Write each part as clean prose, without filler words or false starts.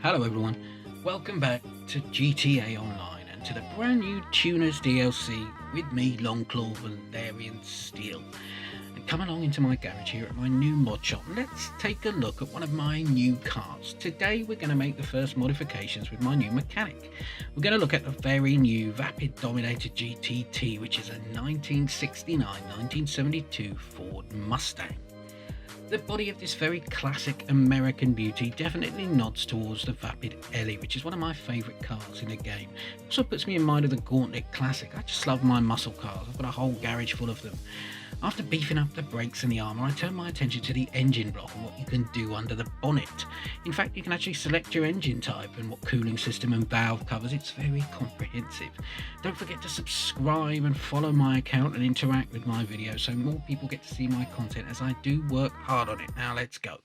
Hello everyone, welcome back to GTAOnline and to the brand new Tuners DLC with me, longclawvalyriansteel. And come along into my garage here at my new mod shop. Let's take a look at one of my new cars. Today we're going to make the first modifications with my new mechanic. We're going to look at the very new Vapid Dominator GTT, which is a 1969-1972 Ford Mustang. The body of this very classic American beauty definitely nods towards the Vapid Ellie, which is one of my favourite cars in the game. It also puts me in mind of the Gauntlet Classic. I just love my muscle cars. I've got a whole garage full of them. After beefing up the brakes and the armour, I turn my attention to the engine block and what you can do under the bonnet. In fact, you can actually select your engine type and what cooling system and valve covers. It's very comprehensive. Don't forget to subscribe and follow my account and interact with my videos so more people get to see my content, as I do work hard on it. Now let's go.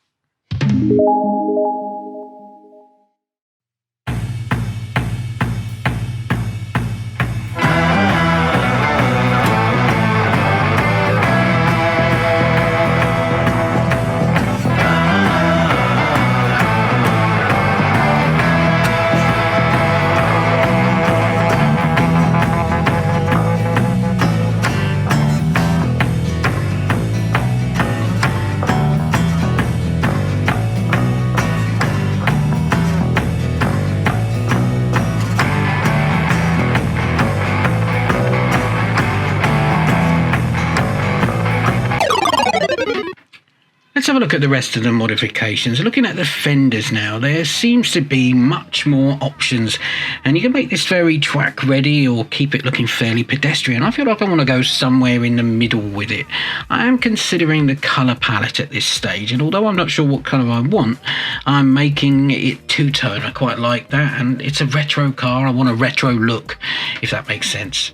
Let's have a look at the rest of the modifications. Looking at the fenders now, there seems to be much more options, and you can make this very track ready or keep it looking fairly pedestrian. I feel like I want to go somewhere in the middle with it. I am considering the colour palette at this stage, and although I'm not sure what colour I want, I'm making it two-tone. I quite like that, and it's a retro car. I want a retro look, if that makes sense.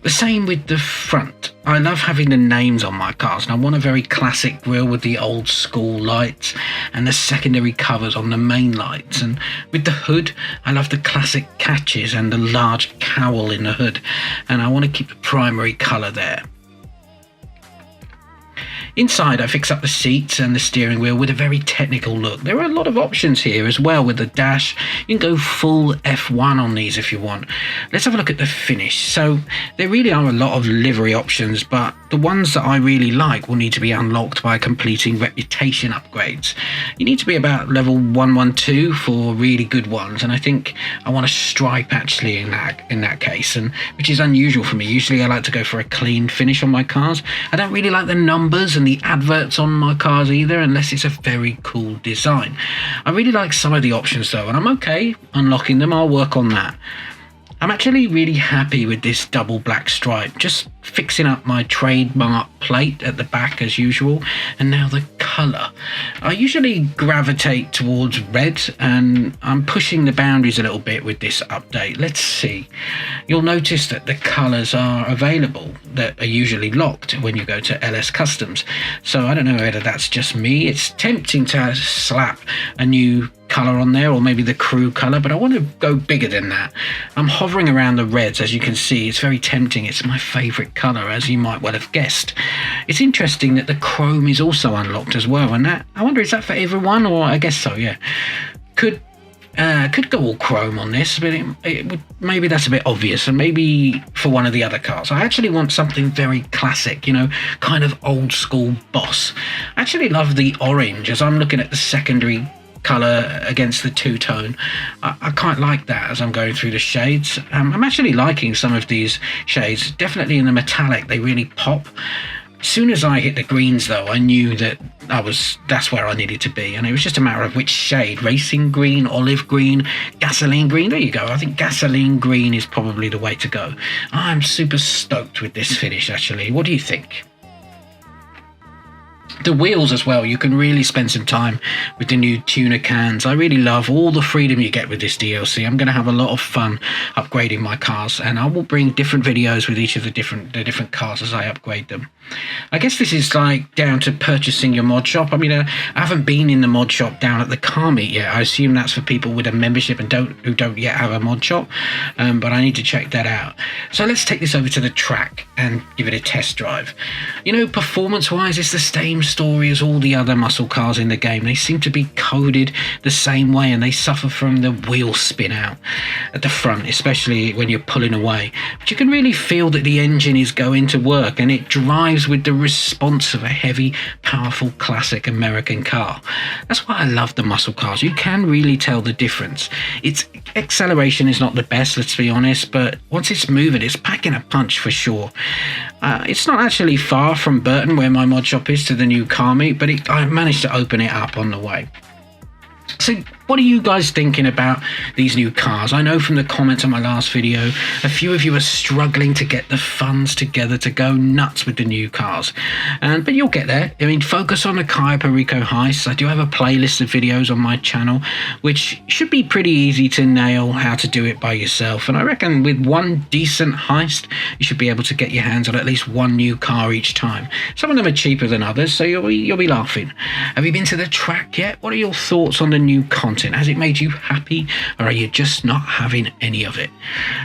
The same with the front. I love having the names on my cars, and I want a very classic grille with the old school lights and the secondary covers on the main lights. And with the hood, I love the classic catches and the large cowl in the hood, and I want to keep the primary colour there. Inside, I fix up the seats and the steering wheel with a very technical look. There are a lot of options here as well with the dash. You can go full F1 on these if you want. Let's have a look at the finish. So there really are a lot of livery options, but the ones that I really like will need to be unlocked by completing reputation upgrades. You need to be about level 112 for really good ones, and I think I want a stripe actually in that case, and which is unusual for me. Usually I like to go for a clean finish on my cars. I don't really like the numbers and the adverts on my cars either, unless it's a very cool design. I really like some of the options though, and I'm okay unlocking them. I'll work on that. I'm actually really happy with this double black stripe, just fixing up my trademark plate at the back as usual, and now the colour. I usually gravitate towards red, and I'm pushing the boundaries a little bit with this update. Let's see. You'll notice that the colours are available that are usually locked when you go to LS Customs, so I don't know whether that's just me. It's tempting to slap a new colour on there, or maybe the crew colour, but I want to go bigger than that. I'm hovering around the reds, as you can see. It's very tempting. It's my favourite colour, as you might well have guessed. It's interesting that the chrome is also unlocked as well, and that, I wonder, is that for everyone? Or I guess so, yeah. Could go all chrome on this, but it would, maybe that's a bit obvious, and maybe for one of the other cars. I actually want something very classic, you know, kind of old school boss. I actually love the orange as I'm looking at the secondary colour against the two-tone. I quite like that as I'm going through the shades. I'm actually liking some of these shades. Definitely in the metallic, they really pop. As soon as I hit the greens though, I knew that that's where I needed to be, and it was just a matter of which shade. Racing green, olive green, gasoline green. There you go. I think gasoline green is probably the way to go. I'm super stoked with this finish actually. What do you think? The wheels as well, you can really spend some time with the new tuner cans. I really love all the freedom you get with this DLC. I'm going to have a lot of fun upgrading my cars, and I will bring different videos with each of the different cars as I upgrade them. I guess this is like down to purchasing your mod shop. I mean, I haven't been in the mod shop down at the car meet yet. I assume that's for people with a membership and who don't yet have a mod shop, but I need to check that out. So let's take this over to the track and give it a test drive. You know, performance-wise, it's the same story as all the other muscle cars in the game. They seem to be coded the same way, and they suffer from the wheel spin out at the front, especially when you're pulling away. But you can really feel that the engine is going to work, and it drives with the response of a heavy, powerful, classic American car. That's why I love the muscle cars. You can really tell the difference. Its acceleration is not the best, let's be honest, but once it's moving, it's packing a punch for sure. It's not actually far from Burton, where my mod shop is, to the new car meet, but I managed to open it up on the way. So what are you guys thinking about these new cars? I know from the comments on my last video, a few of you are struggling to get the funds together to go nuts with the new cars. But you'll get there. I mean, focus on the Cayo Perico heists. I do have a playlist of videos on my channel, which should be pretty easy to nail how to do it by yourself. And I reckon with one decent heist, you should be able to get your hands on at least one new car each time. Some of them are cheaper than others, so you'll be laughing. Have you been to the track yet? What are your thoughts on the new content? Has it made you happy, or are you just not having any of it?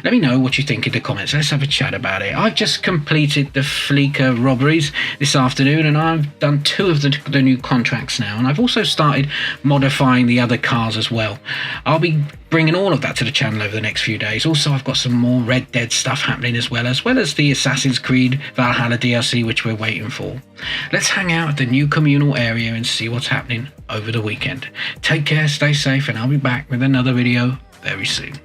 Let me know what you think in the comments. Let's have a chat about it. I've just completed the Fleeca robberies this afternoon, and I've done 2 of the new contracts now, and I've also started modifying the other cars as well. I'll be bringing all of that to the channel over the next few days. Also, I've got some more Red Dead stuff happening as well as the Assassin's Creed Valhalla DLC, which we're waiting for. Let's hang out at the new communal area and see what's happening over the weekend. Take care, stay safe, and I'll be back with another video very soon.